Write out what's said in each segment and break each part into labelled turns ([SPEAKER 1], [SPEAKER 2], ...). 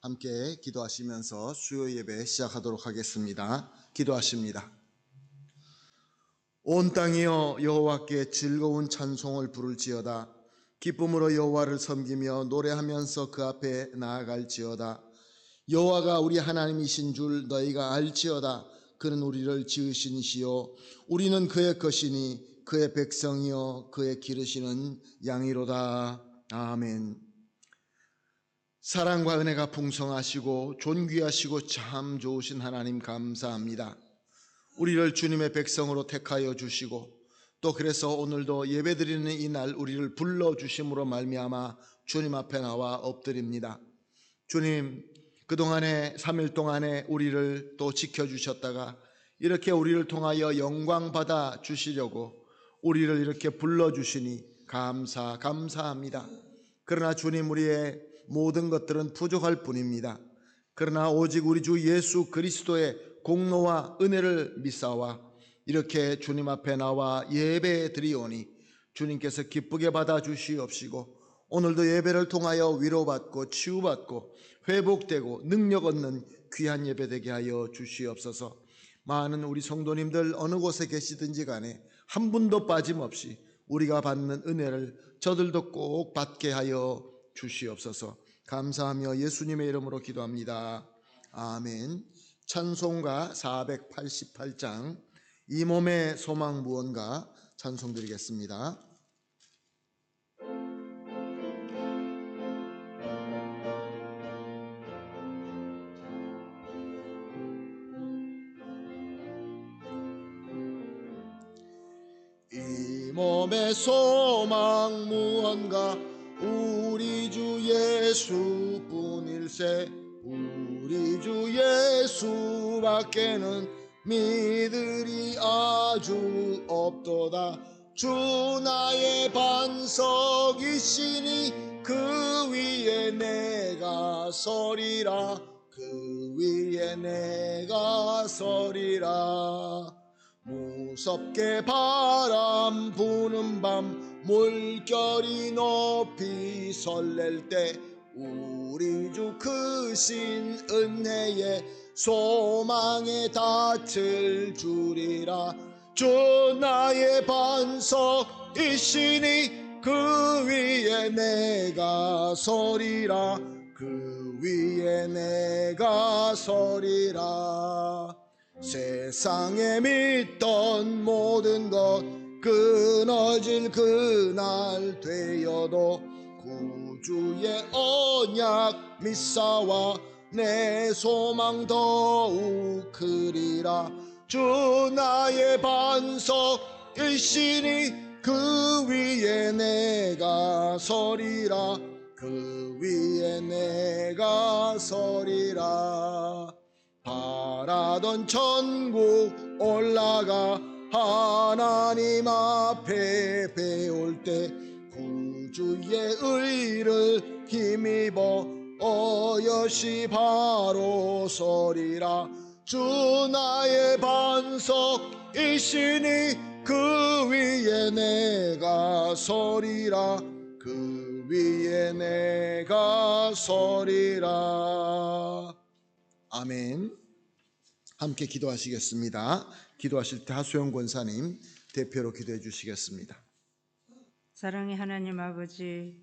[SPEAKER 1] 함께 기도하시면서 수요 예배 시작하도록 하겠습니다. 기도하십니다. 온 땅이여 여호와께 즐거운 찬송을 부를지어다. 기쁨으로 여호와를 섬기며 노래하면서 그 앞에 나아갈지어다. 여호와가 우리 하나님이신 줄 너희가 알지어다. 그는 우리를 지으신 이시요 우리는 그의 것이니 그의 백성이요 그의 기르시는 양이로다. 아멘. 사랑과 은혜가 풍성하시고 존귀하시고 참 좋으신 하나님 감사합니다. 우리를 주님의 백성으로 택하여 주시고 또 그래서 오늘도 예배드리는 이 날 우리를 불러주심으로 말미암아 주님 앞에 나와 엎드립니다. 주님, 그동안에 3일 동안에 우리를 또 지켜주셨다가 이렇게 우리를 통하여 영광 받아 주시려고 우리를 이렇게 불러주시니 감사합니다. 그러나 주님, 우리의 모든 것들은 부족할 뿐입니다. 그러나 오직 우리 주 예수 그리스도의 공로와 은혜를 믿사와 이렇게 주님 앞에 나와 예배 드리오니 주님께서 기쁘게 받아 주시옵시고 오늘도 예배를 통하여 위로받고 치유받고 회복되고 능력 얻는 귀한 예배 되게 하여 주시옵소서. 많은 우리 성도님들 어느 곳에 계시든지 간에 한 분도 빠짐없이 우리가 받는 은혜를 저들도 꼭 받게 하여 주시옵소서. 감사하며 예수님의 이름으로 기도합니다. 아멘. 찬송가 488장 이 몸의 소망 무언가 찬송 드리겠습니다. 이 몸의 소망 무언가 우리 주 예수뿐일세. 우리 주 예수밖에는 믿으리 아주 없도다. 주 나의 반석이시니 그 위에 내가 서리라. 그 위에 내가 서리라. 무섭게 바람 부는 밤 물결이 높이 설렐 때 우리 주 크신 은혜에 소망에 닿을 줄이라. 주 나의 반석이시니 그 위에 내가 서리라. 그 위에 내가 서리라. 세상에 믿던 모든 것 끊어질 그날 되어도 구주의 언약 믿사와 내 소망 더욱 크리라. 주 나의 반석이시니 그 위에 내가 서리라. 그 위에 내가 서리라. 바라던 천국 올라가 하나님 앞에 배울 때 구주의 의를 힘입어 어여시 바로 서리라. 주 나의 반석이시니 그 위에 내가 서리라. 그 위에 내가 서리라. 아멘. 함께 기도하시겠습니다. 기도하실 때 하수영 권사님 대표로 기도해 주시겠습니다.
[SPEAKER 2] 사랑의 하나님 아버지,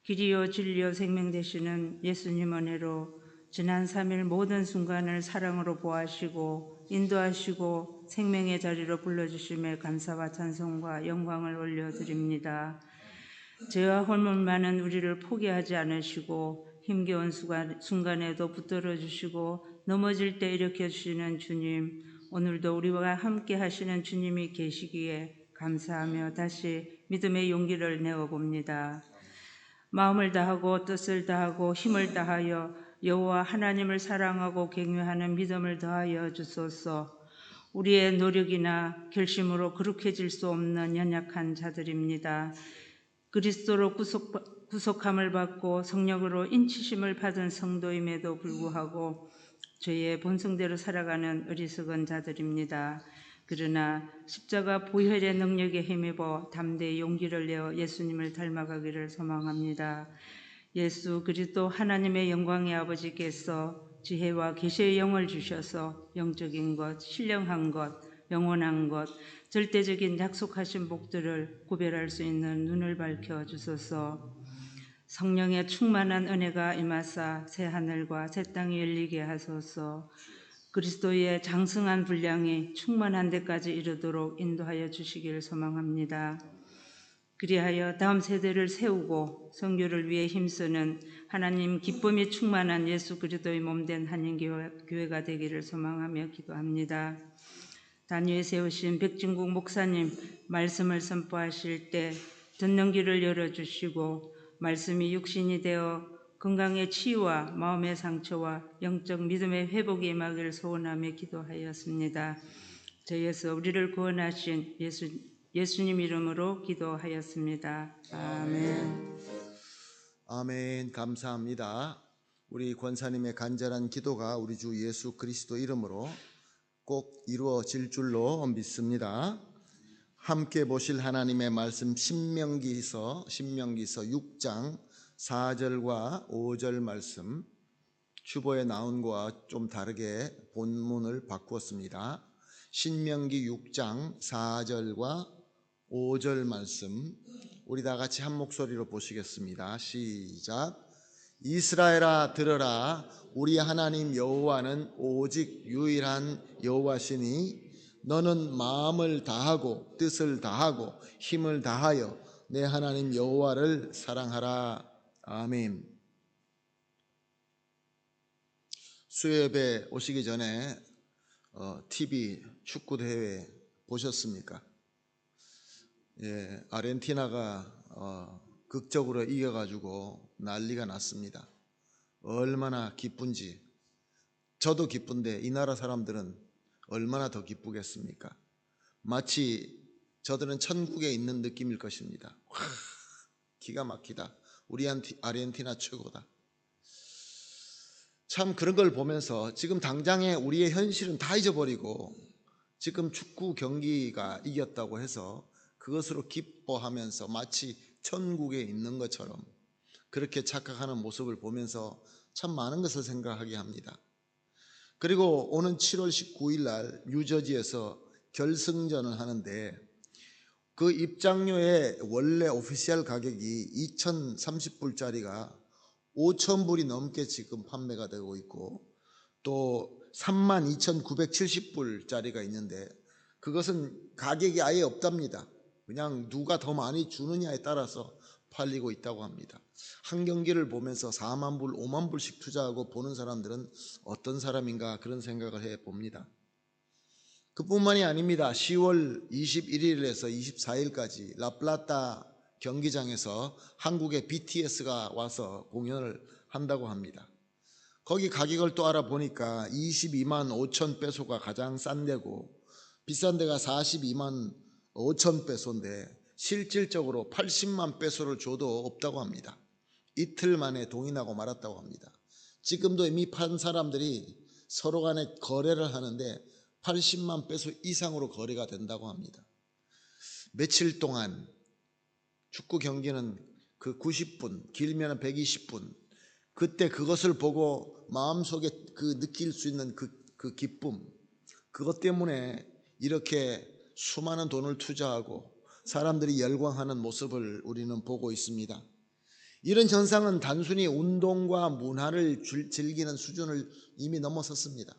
[SPEAKER 2] 길이요 진리요 생명 되시는 예수님 은혜로 지난 3일 모든 순간을 사랑으로 보호하시고 인도하시고 생명의 자리로 불러주심에 감사와 찬송과 영광을 올려드립니다. 죄와 홀물 많은 우리를 포기하지 않으시고 힘겨운 순간에도 붙들어 주시고 넘어질 때 일으켜 주시는 주님, 오늘도 우리와 함께 하시는 주님이 계시기에 감사하며 다시 믿음의 용기를 내어봅니다. 마음을 다하고 뜻을 다하고 힘을 다하여 여호와 하나님을 사랑하고 경외하는 믿음을 더하여 주소서. 우리의 노력이나 결심으로 거룩해질 수 없는 연약한 자들입니다. 그리스도로 구속함을 받고 성령으로 인치심을 받은 성도임에도 불구하고 죄의 본성대로 살아가는 어리석은 자들입니다. 그러나 십자가 보혈의 능력에 힘입어 담대히 용기를 내어 예수님을 닮아가기를 소망합니다. 예수 그리스도 하나님의 영광의 아버지께서 지혜와 계시의 영을 주셔서 영적인 것, 신령한 것, 영원한 것, 절대적인 약속하신 복들을 구별할 수 있는 눈을 밝혀 주소서. 성령의 충만한 은혜가 임하사 새 하늘과 새 땅이 열리게 하소서. 그리스도의 장승한 분량이 충만한 데까지 이르도록 인도하여 주시기를 소망합니다. 그리하여 다음 세대를 세우고 선교를 위해 힘쓰는 하나님 기쁨이 충만한 예수 그리스도의 몸된 한인교회가 되기를 소망하며 기도합니다. 단위에 세우신 백진국 목사님 말씀을 선포하실 때 듣는 귀를 열어주시고 말씀이 육신이 되어 건강의 치유와 마음의 상처와 영적 믿음의 회복이 임하기를 소원하며 기도하였습니다. 저에서 우리를 구원하신 예수님 이름으로 기도하였습니다. 아멘.
[SPEAKER 1] 아멘. 감사합니다. 우리 권사님의 간절한 기도가 우리 주 예수 그리스도 이름으로 꼭 이루어질 줄로 믿습니다. 함께 보실 하나님의 말씀 신명기서 6장 4절과 5절 말씀, 주보에 나온 것과 좀 다르게 본문을 바꾸었습니다. 신명기 6장 4절과 5절 말씀 우리 다 같이 한 목소리로 보시겠습니다. 시작. 이스라엘아 들으라, 우리 하나님 여호와는 오직 유일한 여호와시니 너는 마음을 다하고 뜻을 다하고 힘을 다하여 내 하나님 여호와를 사랑하라. 아멘. 수요예배 오시기 전에 TV 축구 대회 보셨습니까? 예, 아르헨티나가 극적으로 이겨가지고 난리가 났습니다. 얼마나 기쁜지. 저도 기쁜데 이 나라 사람들은 얼마나 더 기쁘겠습니까? 마치 저들은 천국에 있는 느낌일 것입니다. 와, 기가 막히다. 우리 아르헨티나 최고다. 참 그런 걸 보면서 지금 당장에 우리의 현실은 다 잊어버리고 지금 축구 경기가 이겼다고 해서 그것으로 기뻐하면서 마치 천국에 있는 것처럼 그렇게 착각하는 모습을 보면서 참 많은 것을 생각하게 합니다. 그리고 오는 7월 19일 날 뉴저지에서 결승전을 하는데 그 입장료의 원래 오피셜 가격이 2,030불짜리가 5,000불이 넘게 지금 판매가 되고 있고 또 32,970불짜리가 있는데 그것은 가격이 아예 없답니다. 그냥 누가 더 많이 주느냐에 따라서 팔리고 있다고 합니다. 한 경기를 보면서 4만 불, 5만 불씩 투자하고 보는 사람들은 어떤 사람인가 그런 생각을 해봅니다. 그뿐만이 아닙니다. 10월 21일에서 24일까지 라플라타 경기장에서 한국의 BTS가 와서 공연을 한다고 합니다. 거기 가격을 또 알아보니까 22만 5천 페소가 가장 싼 데고 비싼 데가 42만 5천 페소인데 실질적으로 80만 페소를 줘도 없다고 합니다. 이틀 만에 동인하고 말았다고 합니다. 지금도 이미 판 사람들이 서로 간에 거래를 하는데 80만 페소 이상으로 거래가 된다고 합니다. 며칠 동안 축구 경기는 그 90분, 길면 120분, 그때 그것을 보고 마음속에 그 느낄 수 있는 그 기쁨, 그것 때문에 이렇게 수많은 돈을 투자하고 사람들이 열광하는 모습을 우리는 보고 있습니다. 이런 현상은 단순히 운동과 문화를 즐기는 수준을 이미 넘어섰습니다.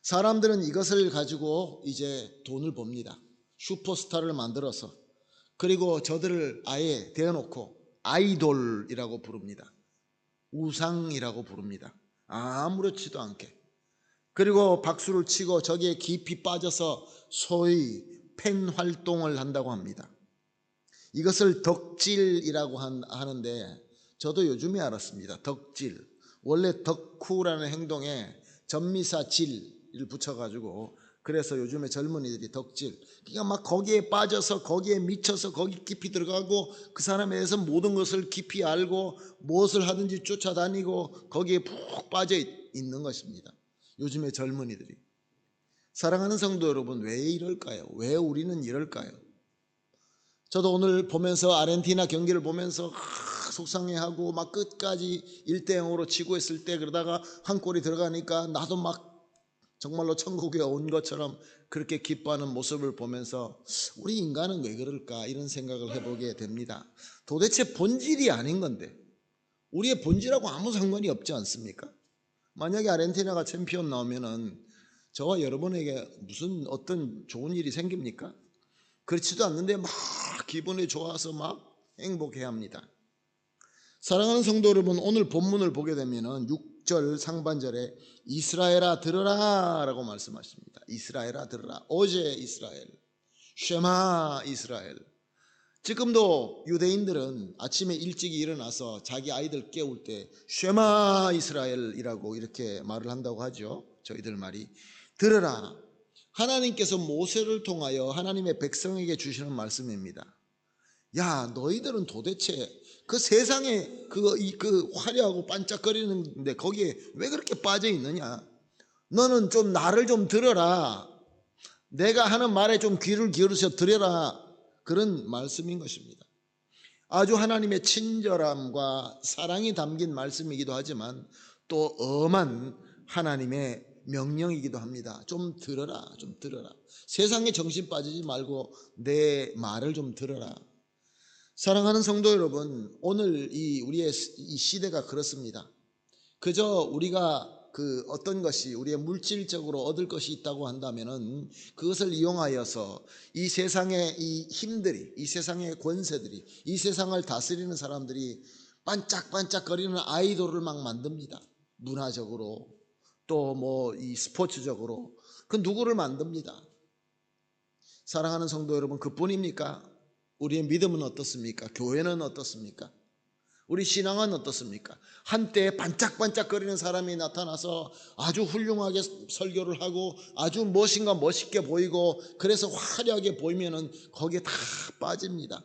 [SPEAKER 1] 사람들은 이것을 가지고 이제 돈을 법니다. 슈퍼스타를 만들어서 그리고 저들을 아예 대어놓고 아이돌이라고 부릅니다. 우상이라고 부릅니다. 아무렇지도 않게. 그리고 박수를 치고 저기에 깊이 빠져서 소위 팬 활동을 한다고 합니다. 이것을 덕질이라고 하는데 저도 요즘에 알았습니다. 덕질. 원래 덕후라는 행동에 전미사 질을 붙여가지고 그래서 요즘에 젊은이들이 덕질. 그러니까 막 거기에 빠져서 거기에 미쳐서 거기 깊이 들어가고 그 사람에 대해서 모든 것을 깊이 알고 무엇을 하든지 쫓아다니고 거기에 푹 빠져 있는 것입니다. 요즘의 젊은이들이. 사랑하는 성도 여러분, 왜 이럴까요? 왜 우리는 이럴까요? 저도 오늘 보면서 아르헨티나 경기를 보면서 속상해하고 막 끝까지 1대0으로 치고 있을 때 그러다가 한 골이 들어가니까 나도 막 정말로 천국에 온 것처럼 그렇게 기뻐하는 모습을 보면서 우리 인간은 왜 그럴까 이런 생각을 해보게 됩니다. 도대체 본질이 아닌 건데 우리의 본질하고 아무 상관이 없지 않습니까? 만약에 아르헨티나가 챔피언 나오면은 저와 여러분에게 무슨 어떤 좋은 일이 생깁니까? 그렇지도 않는데 막 기분이 좋아서 막 행복해 합니다. 사랑하는 성도 여러분, 오늘 본문을 보게 되면은 6절 상반절에 이스라엘아 들으라 라고 말씀하십니다. 이스라엘아 들으라. 오제 이스라엘, 쉐마 이스라엘. 지금도 유대인들은 아침에 일찍 일어나서 자기 아이들 깨울 때 쉐마 이스라엘이라고 이렇게 말을 한다고 하죠. 저희들 말이. 들으라. 하나님께서 모세를 통하여 하나님의 백성에게 주시는 말씀입니다. 야, 너희들은 도대체 그 세상에 그 화려하고 반짝거리는데 거기에 왜 그렇게 빠져 있느냐? 너는 좀 나를 좀 들어라. 내가 하는 말에 좀 귀를 기울여서 들여라. 그런 말씀인 것입니다. 아주 하나님의 친절함과 사랑이 담긴 말씀이기도 하지만 또 엄한 하나님의 명령이기도 합니다. 좀 들어라, 좀 들어라. 세상에 정신 빠지지 말고 내 말을 좀 들어라. 사랑하는 성도 여러분, 오늘 우리의 이 시대가 그렇습니다. 그저 우리가 그 어떤 것이 우리의 물질적으로 얻을 것이 있다고 한다면은 그것을 이용하여서 이 세상의 이 힘들이, 이 세상의 권세들이, 이 세상을 다스리는 사람들이 반짝반짝거리는 아이돌을 막 만듭니다. 문화적으로 또 뭐 이 스포츠적으로 그 누구를 만듭니다. 사랑하는 성도 여러분, 그뿐입니까? 우리의 믿음은 어떻습니까? 교회는 어떻습니까? 우리 신앙은 어떻습니까? 한때 반짝반짝거리는 사람이 나타나서 아주 훌륭하게 설교를 하고 아주 멋있게 보이고 그래서 화려하게 보이면은 거기에 다 빠집니다.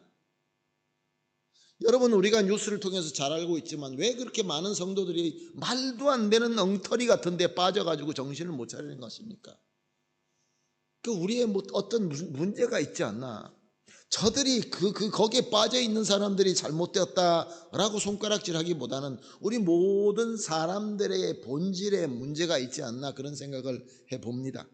[SPEAKER 1] 여러분, 우리가 뉴스를 통해서 잘 알고 있지만 왜 그렇게 많은 성도들이 말도 안 되는 엉터리 같은 데 빠져가지고 정신을 못 차리는 것입니까? 그 우리의 뭐 어떤 문제가 있지 않나? 저들이 거기에 빠져 있는 사람들이 잘못되었다라고 손가락질하기보다는 우리 모든 사람들의 본질에 문제가 있지 않나 그런 생각을 해봅니다.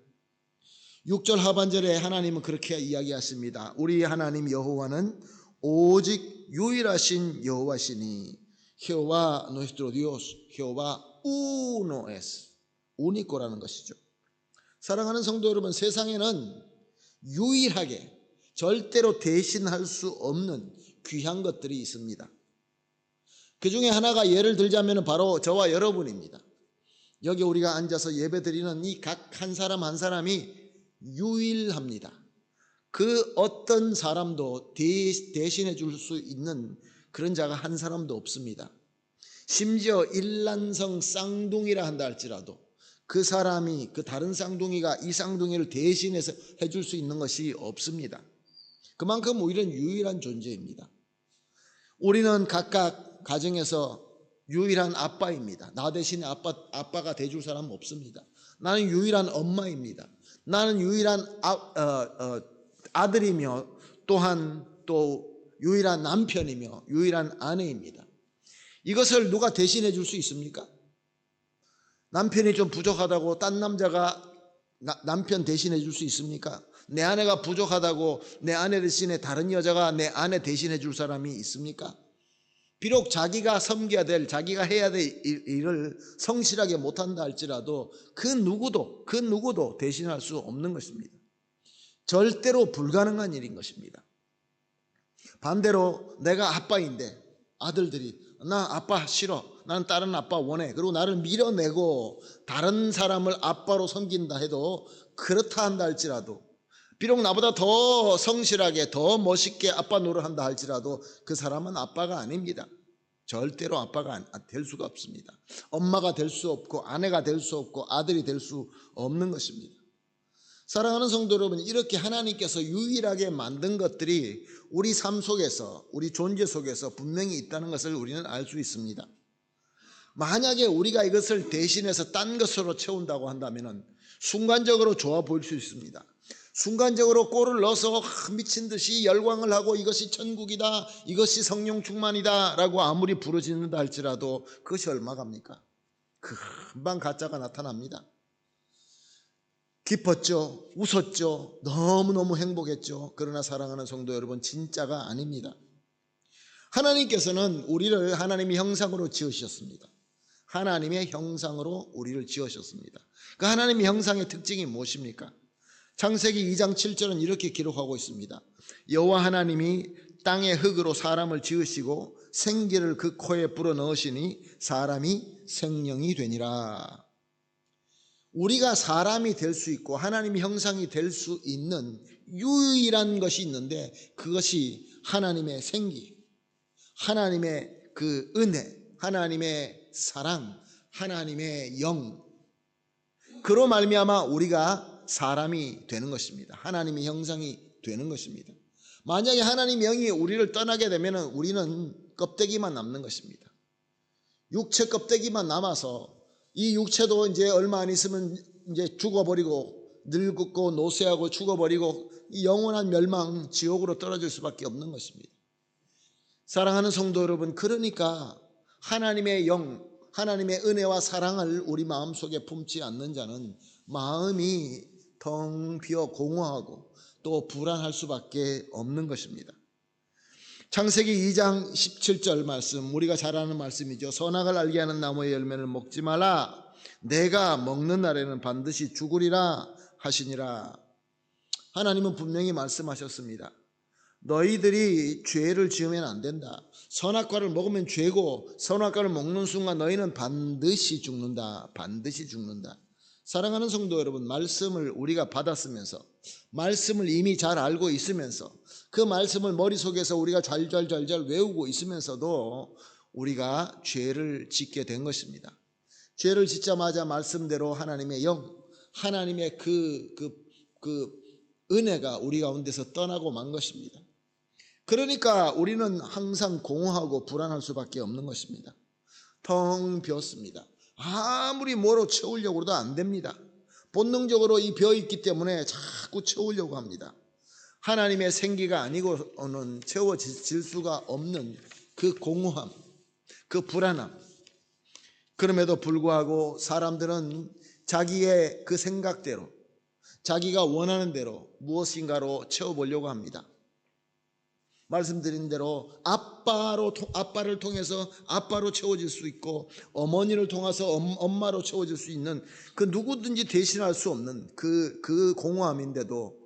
[SPEAKER 1] 6절 하반절에 하나님은 그렇게 이야기하십니다. 우리 하나님 여호와는 오직 유일하신 여호와시니 여호와 nuestro Dios, 여호와 uno es, único라는 것이죠. 사랑하는 성도 여러분, 세상에는 유일하게 절대로 대신할 수 없는 귀한 것들이 있습니다. 그 중에 하나가 예를 들자면 바로 저와 여러분입니다. 여기 우리가 앉아서 예배드리는 이 각 한 사람 한 사람이 유일합니다. 그 어떤 사람도 대신해 줄 수 있는 그런 자가 한 사람도 없습니다. 심지어 일란성 쌍둥이라 한다 할지라도 그 사람이 그 다른 쌍둥이가 이 쌍둥이를 대신해서 해줄 수 있는 것이 없습니다. 그만큼 우리는 유일한 존재입니다. 우리는 각각 가정에서 유일한 아빠입니다. 나 대신에 아빠가 돼줄 사람은 없습니다. 나는 유일한 엄마입니다. 나는 유일한 아들이며 또한 또 유일한 남편이며 유일한 아내입니다. 이것을 누가 대신해 줄 수 있습니까? 남편이 좀 부족하다고 딴 남자가 남편 대신해 줄 수 있습니까? 내 아내가 부족하다고 내 아내 대신에 다른 여자가 내 아내 대신해 줄 사람이 있습니까? 비록 자기가 섬겨야 될, 자기가 해야 될 일을 성실하게 못한다 할지라도 그 누구도 대신할 수 없는 것입니다. 절대로 불가능한 일인 것입니다. 반대로 내가 아빠인데 아들들이 나 아빠 싫어, 나는 다른 아빠 원해, 그리고 나를 밀어내고 다른 사람을 아빠로 섬긴다 해도 그렇다 한다 할지라도 비록 나보다 더 성실하게 더 멋있게 아빠 노릇한다 할지라도 그 사람은 아빠가 아닙니다. 절대로 아빠가 될 수가 없습니다. 엄마가 될 수 없고 아내가 될 수 없고 아들이 될 수 없는 것입니다. 사랑하는 성도 여러분, 이렇게 하나님께서 유일하게 만든 것들이 우리 삶 속에서, 우리 존재 속에서 분명히 있다는 것을 우리는 알 수 있습니다. 만약에 우리가 이것을 대신해서 딴 것으로 채운다고 한다면 순간적으로 좋아 보일 수 있습니다. 순간적으로 골을 넣어서 미친 듯이 열광을 하고 이것이 천국이다, 이것이 성령 충만이다 라고 아무리 부르짖는다 할지라도 그것이 얼마 갑니까? 금방 가짜가 나타납니다. 기뻤죠, 웃었죠, 너무너무 행복했죠. 그러나 사랑하는 성도 여러분, 진짜가 아닙니다. 하나님께서는 우리를 하나님의 형상으로 지으셨습니다. 하나님의 형상으로 우리를 지으셨습니다. 그 하나님의 형상의 특징이 무엇입니까? 창세기 2장 7절은 이렇게 기록하고 있습니다. 여호와 하나님이 땅의 흙으로 사람을 지으시고 생기를 그 코에 불어넣으시니 사람이 생명이 되니라. 우리가 사람이 될 수 있고 하나님의 형상이 될 수 있는 유일한 것이 있는데, 그것이 하나님의 생기, 하나님의 그 은혜, 하나님의 사랑, 하나님의 영, 그로 말미암아 우리가 사람이 되는 것입니다. 하나님의 형상이 되는 것입니다. 만약에 하나님의 영이 우리를 떠나게 되면 우리는 껍데기만 남는 것입니다. 육체 껍데기만 남아서 이 육체도 이제 얼마 안 있으면 이제 죽어버리고 늙고 노쇠하고 죽어버리고 이 영원한 멸망, 지옥으로 떨어질 수밖에 없는 것입니다. 사랑하는 성도 여러분, 그러니까 하나님의 영, 하나님의 은혜와 사랑을 우리 마음속에 품지 않는 자는 마음이 텅 비어 공허하고 또 불안할 수밖에 없는 것입니다. 창세기 2장 17절 말씀, 우리가 잘 아는 말씀이죠. 선악을 알게 하는 나무의 열매를 먹지 말라, 내가 먹는 날에는 반드시 죽으리라 하시니라. 하나님은 분명히 말씀하셨습니다. 너희들이 죄를 지으면 안 된다. 선악과를 먹으면 죄고, 선악과를 먹는 순간 너희는 반드시 죽는다. 반드시 죽는다. 사랑하는 성도 여러분, 말씀을 우리가 받았으면서, 말씀을 이미 잘 알고 있으면서, 그 말씀을 머릿속에서 우리가 잘잘잘잘 외우고 있으면서도 우리가 죄를 짓게 된 것입니다. 죄를 짓자마자 말씀대로 하나님의 영, 하나님의 그 은혜가 우리 가운데서 떠나고 만 것입니다. 그러니까 우리는 항상 공허하고 불안할 수밖에 없는 것입니다. 텅 비었습니다. 아무리 뭐로 채우려고 해도 안 됩니다. 본능적으로 이 비어있기 때문에 자꾸 채우려고 합니다. 하나님의 생기가 아니고는 채워질 수가 없는 그 공허함, 그 불안함. 그럼에도 불구하고 사람들은 자기의 그 생각대로, 자기가 원하는 대로 무엇인가로 채워보려고 합니다. 말씀드린 대로 아빠를 통해서 아빠로 채워질 수 있고, 어머니를 통해서 엄마로 채워질 수 있는 그 누구든지 대신할 수 없는 그 공허함인데도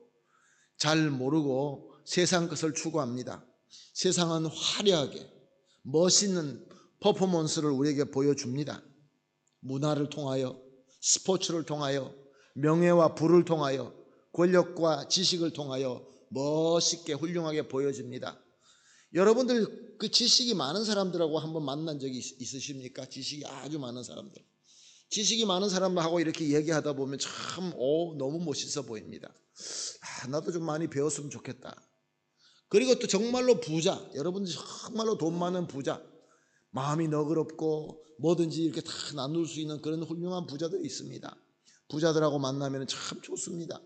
[SPEAKER 1] 잘 모르고 세상 것을 추구합니다. 세상은 화려하게 멋있는 퍼포먼스를 우리에게 보여줍니다. 문화를 통하여, 스포츠를 통하여, 명예와 부를 통하여, 권력과 지식을 통하여 멋있게 훌륭하게 보여집니다. 여러분들 그 지식이 많은 사람들하고 한번 만난 적이 있으십니까? 지식이 아주 많은 사람들. 지식이 많은 사람하고 이렇게 얘기하다 보면 참 너무 멋있어 보입니다. 나도 좀 많이 배웠으면 좋겠다. 그리고 또 정말로 부자, 여러분들 정말로 돈 많은 부자, 마음이 너그럽고 뭐든지 이렇게 다 나눌 수 있는 그런 훌륭한 부자들이 있습니다. 부자들하고 만나면 참 좋습니다.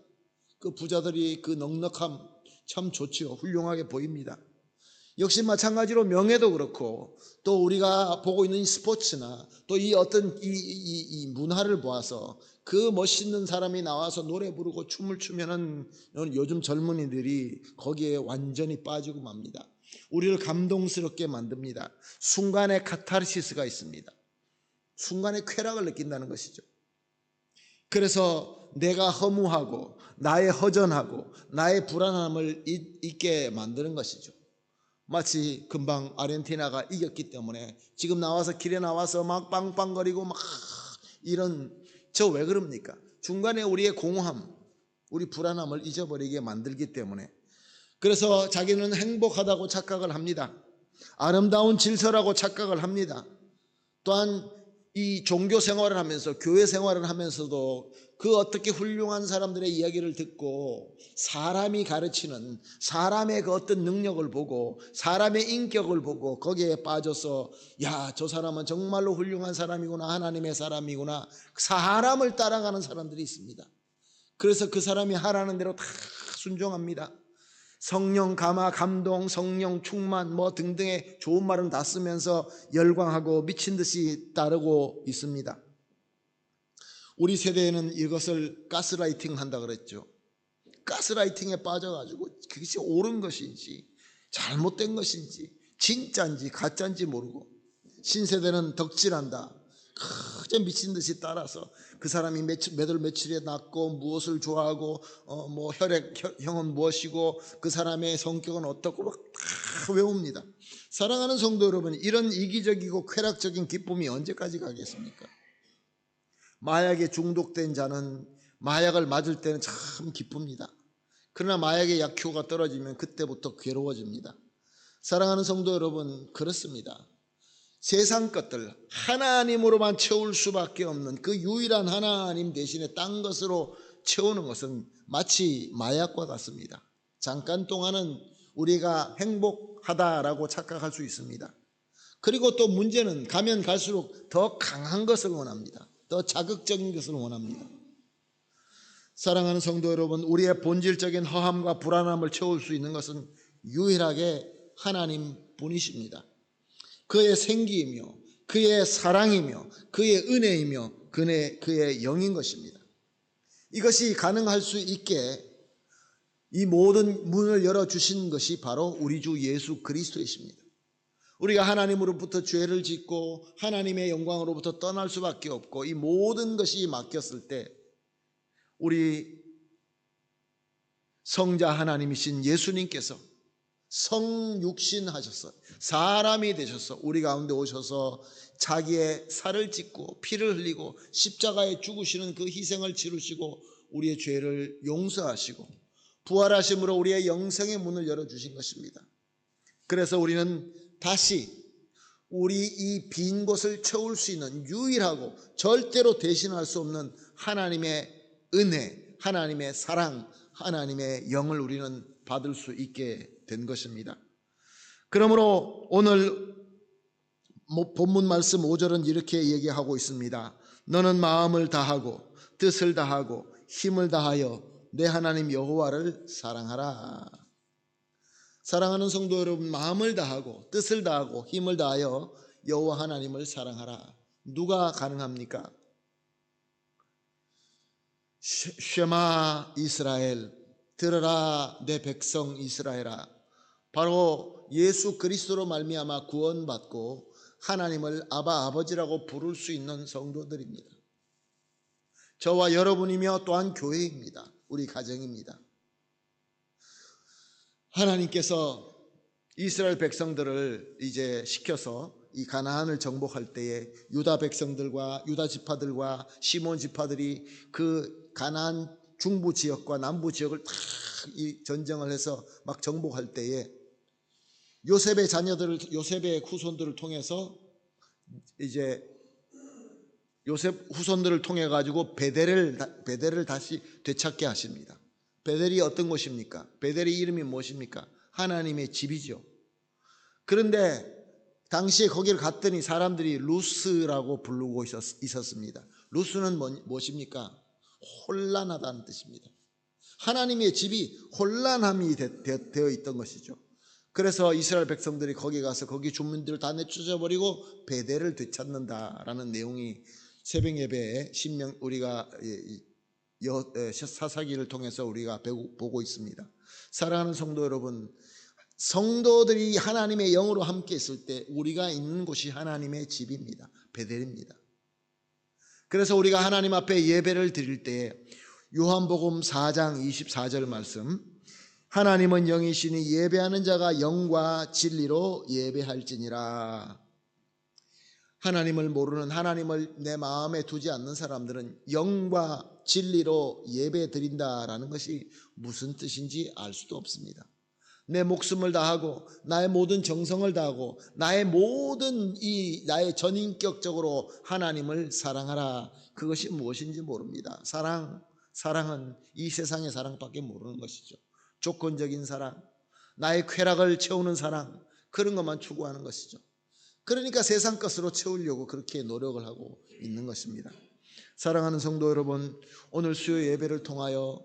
[SPEAKER 1] 그 부자들이 그 넉넉함 참 좋지요. 훌륭하게 보입니다. 역시 마찬가지로 명예도 그렇고, 또 우리가 보고 있는 이 스포츠나 또 이 어떤 이 문화를 보아서 그 멋있는 사람이 나와서 노래 부르고 춤을 추면은 요즘 젊은이들이 거기에 완전히 빠지고 맙니다. 우리를 감동스럽게 만듭니다. 순간의 카타르시스가 있습니다. 순간의 쾌락을 느낀다는 것이죠. 그래서 내가 허무하고 나의 허전하고 나의 불안함을 잊게 만드는 것이죠. 마치 금방 아르헨티나가 이겼기 때문에 지금 나와서 길에 나와서 막 빵빵거리고 막 이런, 저 왜 그럽니까? 중간에 우리의 공허함, 우리 불안함을 잊어버리게 만들기 때문에. 그래서 자기는 행복하다고 착각을 합니다. 아름다운 질서라고 착각을 합니다. 또한 이 종교 생활을 하면서, 교회 생활을 하면서도 그 어떻게 훌륭한 사람들의 이야기를 듣고 사람이 가르치는 사람의 그 어떤 능력을 보고 사람의 인격을 보고 거기에 빠져서, 야, 저 사람은 정말로 훌륭한 사람이구나, 하나님의 사람이구나, 사람을 따라가는 사람들이 있습니다. 그래서 그 사람이 하라는 대로 다 순종합니다. 성령 감화, 감동, 성령 충만 뭐 등등의 좋은 말은 다 쓰면서 열광하고 미친 듯이 따르고 있습니다. 우리 세대에는 이것을 가스라이팅 한다 그랬죠. 가스라이팅에 빠져가지고 그것이 옳은 것인지 잘못된 것인지 진짜인지 가짜인지 모르고 신세대는 덕질한다. 그저 미친 듯이 따라서 그 사람이 몇 월 며칠에 낳고 무엇을 좋아하고 뭐 혈액형은 무엇이고 그 사람의 성격은 어떻고 막 다 외웁니다. 사랑하는 성도 여러분, 이런 이기적이고 쾌락적인 기쁨이 언제까지 가겠습니까? 마약에 중독된 자는 마약을 맞을 때는 참 기쁩니다. 그러나 마약의 약효가 떨어지면 그때부터 괴로워집니다. 사랑하는 성도 여러분, 그렇습니다. 세상 것들 하나님으로만 채울 수밖에 없는 그 유일한 하나님 대신에 딴 것으로 채우는 것은 마치 마약과 같습니다. 잠깐 동안은 우리가 행복하다라고 착각할 수 있습니다. 그리고 또 문제는 가면 갈수록 더 강한 것을 원합니다. 더 자극적인 것을 원합니다. 사랑하는 성도 여러분, 우리의 본질적인 허함과 불안함을 채울 수 있는 것은 유일하게 하나님 분이십니다. 그의 생기이며 그의 사랑이며 그의 은혜이며 그의 영인 것입니다. 이것이 가능할 수 있게 이 모든 문을 열어주신 것이 바로 우리 주 예수 그리스도이십니다. 우리가 하나님으로부터 죄를 짓고 하나님의 영광으로부터 떠날 수밖에 없고 이 모든 것이 막혔을 때 우리 성자 하나님이신 예수님께서 성육신하셔서 사람이 되셔서 우리 가운데 오셔서 자기의 살을 찢고 피를 흘리고 십자가에 죽으시는 그 희생을 치르시고 우리의 죄를 용서하시고 부활하심으로 우리의 영생의 문을 열어주신 것입니다. 그래서 우리는 다시 우리 이 빈 곳을 채울 수 있는 유일하고 절대로 대신할 수 없는 하나님의 은혜, 하나님의 사랑, 하나님의 영을 우리는 받을 수 있게 된 것입니다. 그러므로 오늘 본문 말씀 5절은 이렇게 얘기하고 있습니다. 너는 마음을 다하고 뜻을 다하고 힘을 다하여 내 하나님 여호와를 사랑하라. 사랑하는 성도 여러분, 마음을 다하고 뜻을 다하고 힘을 다하여 여호와 하나님을 사랑하라. 누가 가능합니까? 쉐마 이스라엘, 들으라 내 백성 이스라엘아. 바로 예수 그리스도로 말미암아 구원받고 하나님을 아버지라고 부를 수 있는 성도들입니다. 저와 여러분이며 또한 교회입니다. 우리 가정입니다. 하나님께서 이스라엘 백성들을 이제 시켜서 이 가나안을 정복할 때에 유다 백성들과 유다 지파들과 시몬 지파들이 그 가나안 중부 지역과 남부 지역을 다 이 전쟁을 해서 막 정복할 때에 요셉의 자녀들을, 요셉의 후손들을 통해서 이제 요셉 후손들을 통해 가지고 베델을 다시 되찾게 하십니다. 베델이 어떤 곳입니까? 베델의 이름이 무엇입니까? 하나님의 집이죠. 그런데 당시에 거기를 갔더니 사람들이 루스라고 부르고 있었습니다. 루스는 무엇입니까? 혼란하다는 뜻입니다. 하나님의 집이 혼란함이 되어 있던 것이죠. 그래서 이스라엘 백성들이 거기 가서 거기 주민들을 다 내쫓아버리고 베델을 되찾는다라는 내용이 새벽 예배에 우리가 사사기를 통해서 우리가 보고 있습니다. 사랑하는 성도 여러분, 성도들이 하나님의 영으로 함께 있을 때 우리가 있는 곳이 하나님의 집입니다. 베델입니다. 그래서 우리가 하나님 앞에 예배를 드릴 때 요한복음 4장 24절 말씀, 하나님은 영이시니 예배하는 자가 영과 진리로 예배할지니라. 하나님을 모르는, 하나님을 내 마음에 두지 않는 사람들은 영과 진리로 예배 드린다라는 것이 무슨 뜻인지 알 수도 없습니다. 내 목숨을 다하고 나의 모든 정성을 다하고 나의 전인격적으로 하나님을 사랑하라. 그것이 무엇인지 모릅니다. 사랑은 이 세상의 사랑밖에 모르는 것이죠. 조건적인 사랑, 나의 쾌락을 채우는 사랑, 그런 것만 추구하는 것이죠. 그러니까 세상 것으로 채우려고 그렇게 노력을 하고 있는 것입니다. 사랑하는 성도 여러분, 오늘 수요 예배를 통하여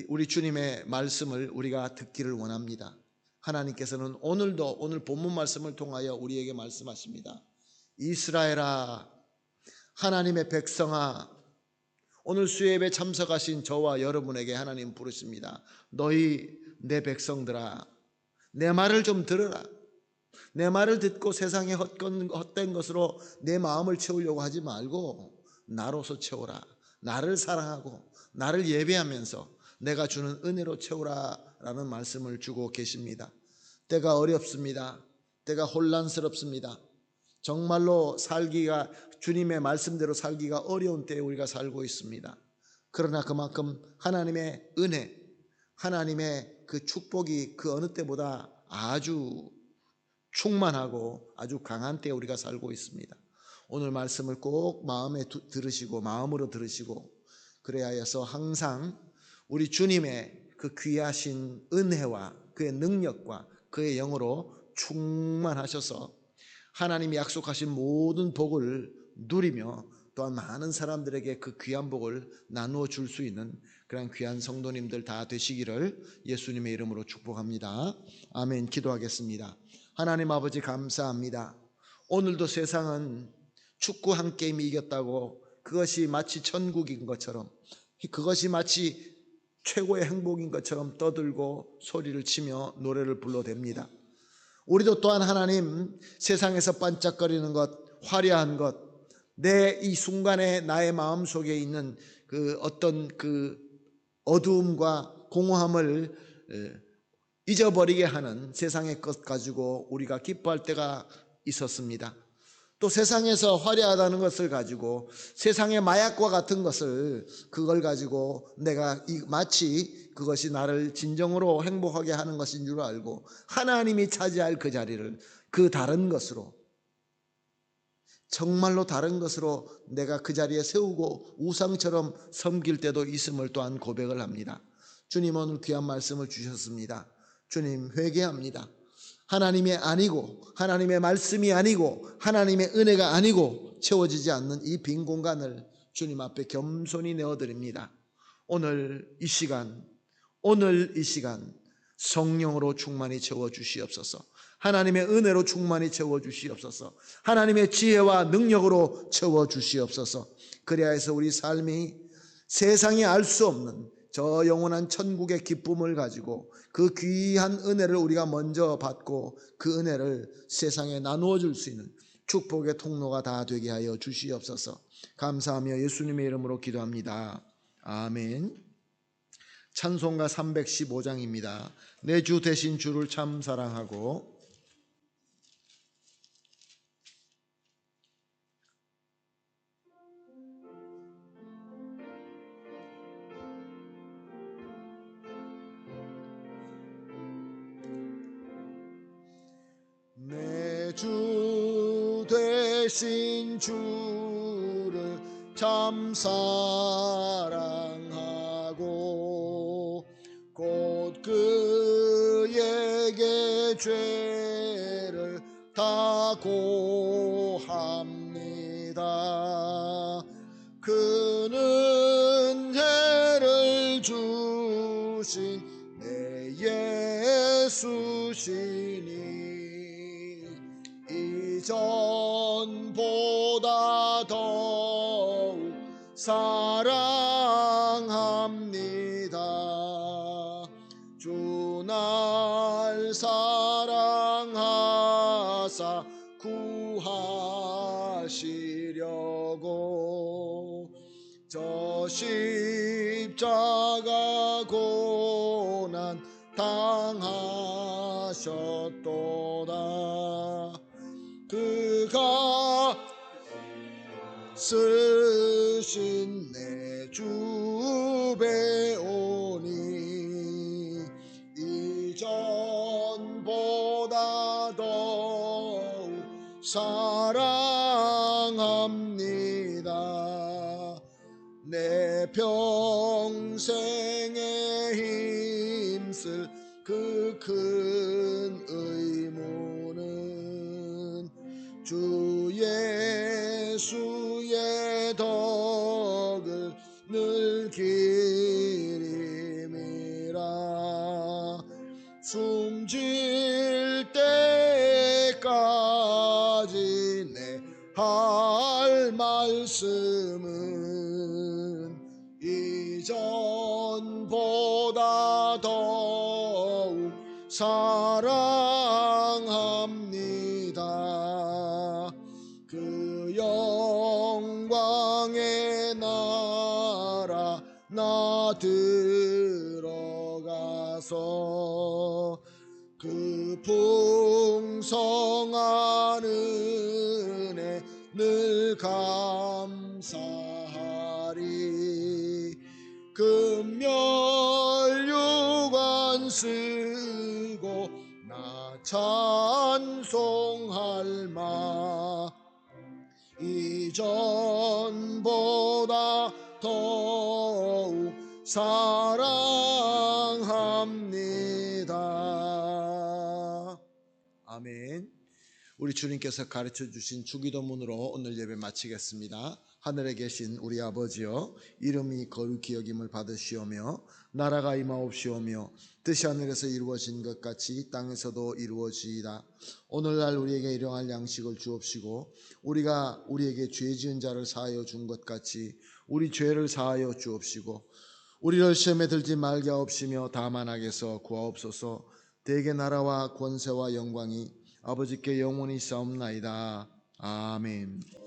[SPEAKER 1] 우리 주님의 말씀을 우리가 듣기를 원합니다. 하나님께서는 오늘도 오늘 본문 말씀을 통하여 우리에게 말씀하십니다. 이스라엘아, 하나님의 백성아, 오늘 수요 예배 참석하신 저와 여러분에게 하나님 부르십니다. 너희 내 백성들아, 내 말을 좀 들으라. 내 말을 듣고 세상의 헛된 것으로 내 마음을 채우려고 하지 말고 나로서 채우라. 나를 사랑하고 나를 예배하면서 내가 주는 은혜로 채우라 라는 말씀을 주고 계십니다. 때가 어렵습니다. 때가 혼란스럽습니다. 정말로 살기가, 주님의 말씀대로 살기가 어려운 때에 우리가 살고 있습니다. 그러나 그만큼 하나님의 은혜, 하나님의 그 축복이 그 어느 때보다 아주 충만하고 아주 강한 때에 우리가 살고 있습니다. 오늘 말씀을 꼭 마음으로 들으시고 그래야 해서 항상 우리 주님의 그 귀하신 은혜와 그의 능력과 그의 영으로 충만하셔서 하나님이 약속하신 모든 복을 누리며 또한 많은 사람들에게 그 귀한 복을 나누어 줄 수 있는 그런 귀한 성도님들 다 되시기를 예수님의 이름으로 축복합니다. 아멘. 기도하겠습니다. 하나님 아버지 감사합니다. 오늘도 세상은 축구 한 게임이 이겼다고 그것이 마치 천국인 것처럼, 그것이 마치 최고의 행복인 것처럼 떠들고 소리를 치며 노래를 불러댑니다. 우리도 또한 하나님, 세상에서 반짝거리는 것, 화려한 것, 내 이 순간에 나의 마음속에 있는 그 어떤 그 어두움과 공허함을 잊어버리게 하는 세상의 것 가지고 우리가 기뻐할 때가 있었습니다. 또 세상에서 화려하다는 것을 가지고 세상의 마약과 같은 것을, 그걸 가지고 내가 마치 그것이 나를 진정으로 행복하게 하는 것인 줄 알고 하나님이 차지할 그 자리를 그 다른 것으로, 정말로 다른 것으로 내가 그 자리에 세우고 우상처럼 섬길 때도 있음을 또한 고백을 합니다. 주님, 오늘 귀한 말씀을 주셨습니다. 주님, 회개합니다. 하나님이 아니고, 하나님의 말씀이 아니고, 하나님의 은혜가 아니고 채워지지 않는 이 빈 공간을 주님 앞에 겸손히 내어드립니다. 오늘 이 시간 성령으로 충만히 채워주시옵소서. 하나님의 은혜로 충만히 채워주시옵소서. 하나님의 지혜와 능력으로 채워주시옵소서. 그래야 해서 우리 삶이 세상이 알 수 없는 저 영원한 천국의 기쁨을 가지고 그 귀한 은혜를 우리가 먼저 받고 그 은혜를 세상에 나누어 줄 수 있는 축복의 통로가 다 되게 하여 주시옵소서. 감사하며 예수님의 이름으로 기도합니다. 아멘. 찬송가 315장입니다. 내 주 대신 주를 참 사랑하고. 내 주 대신 주를 참 사랑하고 곧 그에게 죄를 다 고합니다. 그는 은혜를 주신 내 예수시니 이전보다 더욱 사랑합니다. 주 날 사랑하사 구하시려고 저 십자가 고난 당하셨도다. 그가 쓰신 내 주 배우니 이전보다 더욱 사랑합니다. 내 평생에 힘쓸 그 큰 의무는 주 예수의 덕 늘 기림이라. 숨질 때까지 내 할 말씀은 이전보다 더욱 사랑합니다. 그 영광의 나라 나 들어가서 그 풍성한 은혜 늘 감사하리. 금멸유관 쓰고 나 찬송할 마. 이전보다 더욱 사랑합니다. 아멘. 우리 주님께서 가르쳐 주신 주기도문으로 오늘 예배 마치겠습니다. 하늘에 계신 우리 아버지여, 이름이 거룩히 여김을 받으시오며 나라가 임하옵시오며 뜻이 하늘에서 이루어진 것 같이 땅에서도 이루어지이다. 오늘날 우리에게 일용할 양식을 주옵시고 우리가 우리에게 죄 지은 자를 사하여 준 것 같이 우리 죄를 사하여 주옵시고 우리를 시험에 들지 말게 하옵시며 다만 악에서 구하옵소서. 대개 나라와 권세와 영광이 아버지께 영원히 싸움나이다. 아멘.